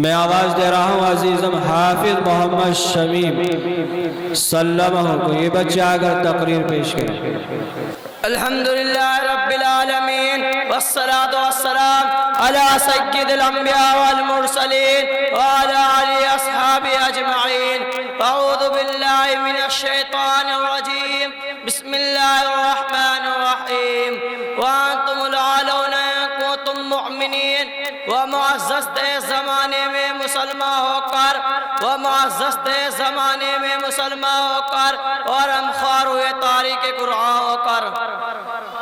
میں آواز دے رہا ہوں عزیزم حافظ محمد شمیم سلمہ کو، یہ بچہ اگر تقریر پیش کریں۔ الحمدللہ رب العالمین والصلاة والسلام علی سید الانبیاء والمرسلین وعلی آلہ اصحابہ اجمعین۔ اعوذ باللہ من الشیطان الرجیم، بسم اللہ الرحمن الرحیم۔ وانتم العالون ان کنتم مؤمنین، ومعزز زمانے میں مسلمان ہو کر، ومعزز زمانے میں مسلمان ہو کر، اور ہم خوار ہوئے تاریخ قرآن ہو کر۔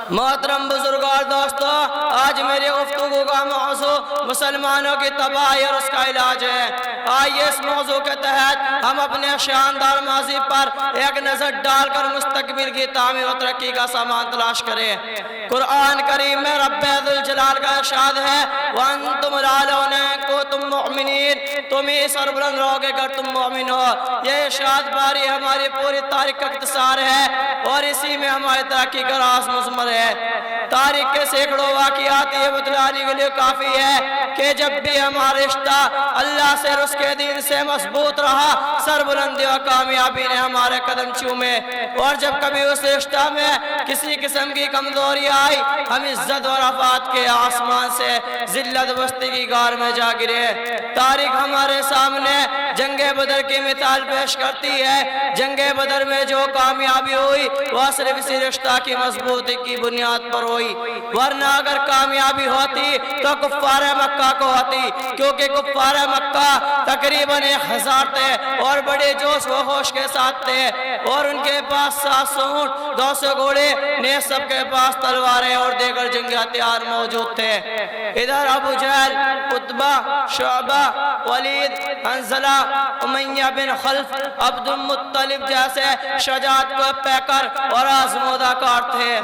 محترم بزرگ اور دوستو، آج میری گفتگو کا موضوع مسلمانوں کی تباہی اور اس کا علاج ہے۔ آئیے اس موضوع کے تحت ہم اپنے شاندار ماضی پر ایک نظر ڈال کر مستقبل کی تعمیر و ترقی کا سامان تلاش کریں۔ قرآن کریم میں رب ذوالجلال کا ارشاد ہے وَأَنْتُمُ الْأَعْلَوْنَ إِن كُنتُم مُؤْمِنِينَ، تم ہی سربلند رہوگے اگر تم مومن ہو۔ یہ ارشاد باری ہماری پوری تاریخ کا اختصار ہے اور اسی میں ہماری ترقی کا راز مضمر ہے۔ تاریخ کے سینکڑوں واقعات یہ بتلانے کے لیے کافی ہے کہ جب بھی ہمارا رشتہ اللہ سے اور اس کے دین سے مضبوط رہا، سربلندی اور کامیابی نے ہمارے قدم چومے، اور جب کبھی اس رشتہ میں کسی قسم کی کمزوری آئی، ہم عزت و رفعت کے آسمان سے ذلت بستی کی غار میں جا گرے۔ تاریخ ہمارے سامنے جنگ بدر کی مثال پیش کرتی ہے۔ جنگ بدر میں جو کامیابی ہوئی وہ صرف اسی رشتہ کی مضبوطی کی بنیاد پر ہوئی، ورنہ اگر کامیابی ہوتی تو کفار مکہ کو ہوتی، کیونکہ کفار مکہ تقریباً 1000 تھے اور بڑے جوش و ہوش کے ساتھ تھے، اور ان کے پاس 700 اونٹ، 200 گھوڑے، نیز سب کے پاس تلواریں اور دیگر جنگی ہتھیار موجود تھے۔ ادھر ابو جہل، عتبہ، شعبہ، ولید، حنظلہ، امیہ بن خلف، عبد المطلب جیسے شجاعت کو پیکر اور آزمودہ کار تھے،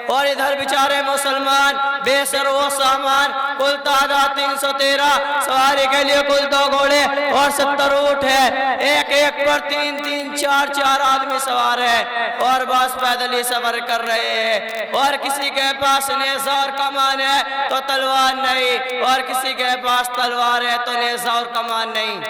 اور ادھر بیچارے مسلمان بے سر و سامان، کل تعداد 313، سواری کے لیے کل 2 گھوڑے اور 70 اونٹ ہے، ایک ایک پر 3 4 آدمی سوار ہے، اور بعض پیدل ہی سفر کر رہے ہیں، اور کسی کے پاس نیزہ اور کمان ہے تو تلوار نہیں، اور کسی کے پاس تلوار ہے تو نیزہ اور کمان نہیں۔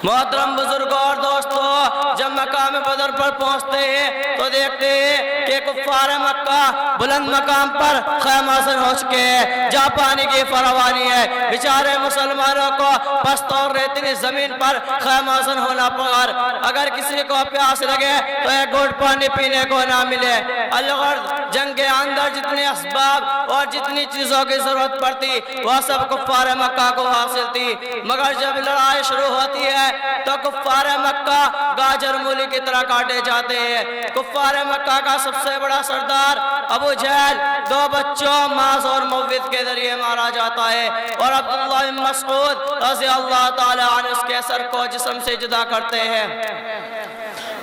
محترم بزرگوں اور دوستو، جب مقام بدر پر پہنچتے ہیں تو دیکھتے ہیں کہ کفار مکہ بلند مقام پر خیمہ زن ہو چکے ہیں، جہاں پانی کی فراوانی ہے۔ بیچارے مسلمانوں کو پست اور ریتلی زمین پر خیمہ زن ہونا پڑا، اگر کسی کو پیاس لگے تو ایک گھونٹ پانی پینے کو نہ ملے۔ الغرض جنگ کے اندر جتنے اسباب اور جتنی چیزوں کی ضرورت پڑتی وہ سب کفار مکہ کو حاصل تھی، مگر جب لڑائی شروع ہوتی ہے تو کفار مکہ گاجر مولی کی طرح کاٹے جاتے ہیں۔ کفار مکہ کا سب سے بڑا سردار ابو جہل 2 بچوں معاذ اور موید کے ذریعے مارا جاتا ہے، اور عبداللہ بن مسعود رضی اللہ تعالی عنہ اس کے سر کو جسم سے جدا کرتے ہیں۔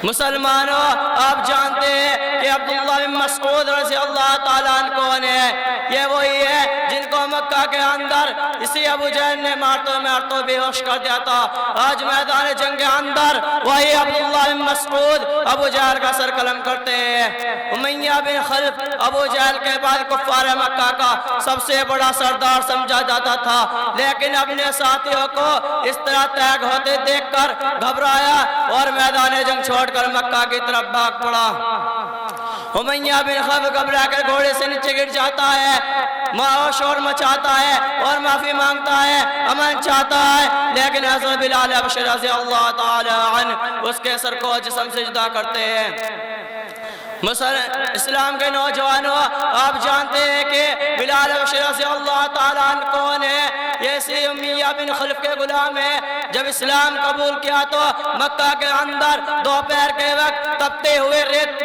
مسلمانوں، آپ جانتے ہیں کہ عبداللہ بن مسعود رضی اللہ تعالیٰ عنہ کون ہے؟ یہ وہی ہے جن کو مکہ کے اندر اسی ابو جہل نے مارتوں بے ہوش کر دیا تھا۔ آج میدان جنگ کے اندر وہی عبداللہ بن مسعود ابو جہل کا سر قلم کرتے ہیں۔ امیہ بن خلف ابو جہل کے بعد کفار مکہ کا سب سے بڑا سردار سمجھا جاتا تھا، لیکن اپنے ساتھیوں کو اس طرح تیگ ہوتے دیکھ کر گھبرایا اور میدان جنگ چھوڑ کر مکہ کی طرف بھاگ پڑا۔ امیہ بن خلف گھبرا کر گھوڑے سے نیچے گر جاتا ہے، شور مچاتا ہے اور معافی مانگتا ہے، امن چاہتا ہے، لیکن حضرت بلال حبشی رضی اللہ تعالی عنہ اس کے سر کو جسم سے جدا کرتے ہیں۔ اسلام کے نوجوانوں، آپ جانتے ہیں کہ بلال حبشی رضی اللہ تعالی عنہ کون ہے؟ یہ اسی امیہ بن خلف کے غلام ہے۔ جب اسلام قبول کیا تو مکہ کے اندر دوپہر کے وقت تپتے ہوئے ریت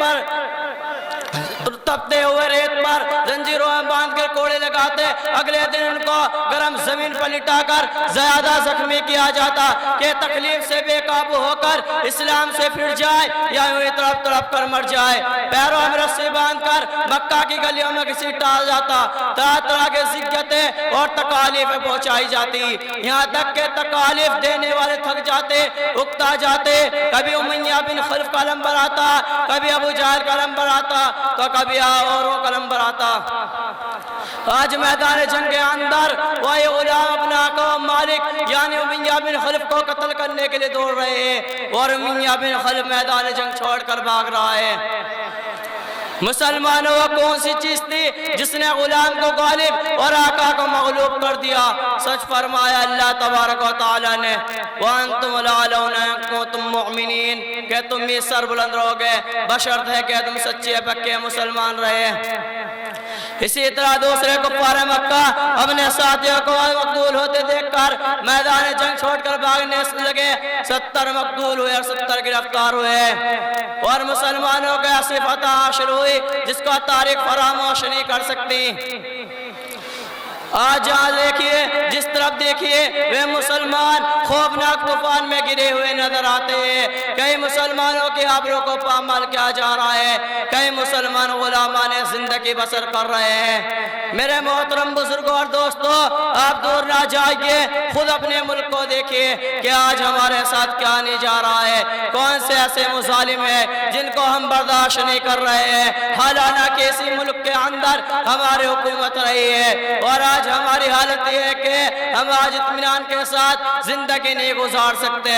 پر زنجیروں میں باندھ کر کوڑے لگاتے، اگلے دن ان کو گرم زمین پر لٹا کر زیادہ زخمی کیا جاتا کہ تکلیف سے بے قابو ہو کر اسلام سے پھر جائے یا یوں تڑپ تڑپ کر مر جائے۔ پیروں میں رسی باندھ کر مکہ کی گلیوں میں کسی ٹال جاتا، طرح طرح کے ذلتیں اور تکالیفیں پہنچائی جاتی، یہاں تک کہ تکالیف دینے والے تھک جاتے، اکتا جاتے۔ کبھی امیہ بن خلف کا نمبر آتا، کبھی ابو جہل کا نمبر آتا، تو کبھی انبیاء اوروں کا نمبر آتا۔ آج میدان جنگ کے اندر وہی غلام اپنا آقا و مالک یعنی امیہ بن خلف کو قتل کرنے کے لیے دوڑ رہے ہیں، اور امیہ بن خلف میدان جنگ چھوڑ کر بھاگ رہا ہے۔ مسلمانوں وہ کون سی چیز تھی جس نے غلام کو غالب اور آقا کو مغلوب کر دیا؟ سچ فرمایا اللہ تبارک و تعالی نے، وَأَنْتُمُ الْأَعْلَوْنَ إِن كُنتُم مُؤْمِنِينَ، کہ تم بھی سر بلند رہو گے بشرط ہے کہ تم سچے پکے مسلمان رہے۔ اسی طرح دوسرے کفار مکہ اپنے ساتھیوں کو مقتول ہوتے دیکھ کر میدان جنگ چھوڑ کر بھاگنے لگے، 70 مقتول ہوئے اور 70 گرفتار ہوئے، اور مسلمانوں کو ایسی فتح حاصل ہوئی جس کو تاریخ فراموش نہیں کر سکتی۔ آج جہاں دیکھیے، جس طرف دیکھیے، وہ مسلمان خوفناک طوفان میں گرے ہوئے نظر آتے ہیں۔ کئی مسلمانوں کی آبروں کو پامال کیا جا رہا ہے، کئی مسلمان غلامان زندگی بسر کر رہے ہیں۔ میرے محترم بزرگوں اور دوستوں، آپ دور نہ جائیے، خود اپنے ملک کو دیکھیے کہ آج ہمارے ساتھ کیا نہیں جا رہا ہے، کون سے ایسے مظالم ہیں جن کو ہم برداشت نہیں کر رہے ہیں، حالانہ کہ اسی ملک کے اندر ہماری حکومت رہی ہے، اور آج ہماری حالت یہ ہے کہ ہم آج اطمینان کے ساتھ زندگی نہیں گزار سکتے۔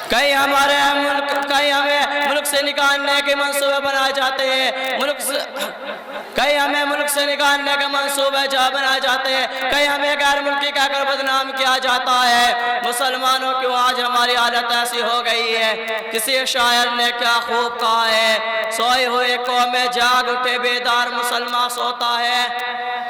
کئی ہمیں ملک سے نکالنے کے منصوبے بنائے جاتے ہیں، کئی ہمیں ملک سے نکالنے کے منصوبے بنائے جاتے ہیں، کئی ہمیں غیر ملکی کہہ کر بدنام کیا جاتا ہے۔ مسلمانوں کی آج ہماری حالت ایسی ہو گئی ہے، کسی شاعر نے کیا خوب کہا ہے، سوئی ہوئی قوم جاگ اٹھے بیدار مسلمان سوتا ہے،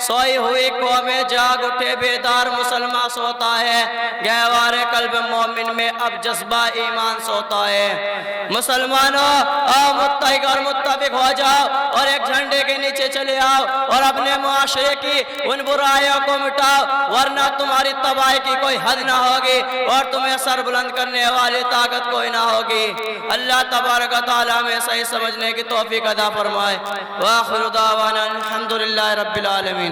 سوئی ہوئی قوم جاگ اٹھے بیدار مسلمان سوتا ہے، گہوار قلب مومن میں اب جذبہ ایمان سوتا ہے۔ مسلمانوں آؤ متحد اور متفق ہو جاؤ اور ایک جھنڈے کے نیچے چلے آؤ اور اپنے معاشرے کی ان برائیوں کو مٹاؤ، ورنہ تمہاری تباہی کی کوئی حد نہ ہوگی اور تمہیں سر بلند کرنے والی طاقت کوئی نہ ہوگی۔ اللہ تبارک و تعالیٰ میں صحیح سمجھنے کی توفیق عطا فرمائے۔ وآخر دعوانا الحمدللہ رب العالمین۔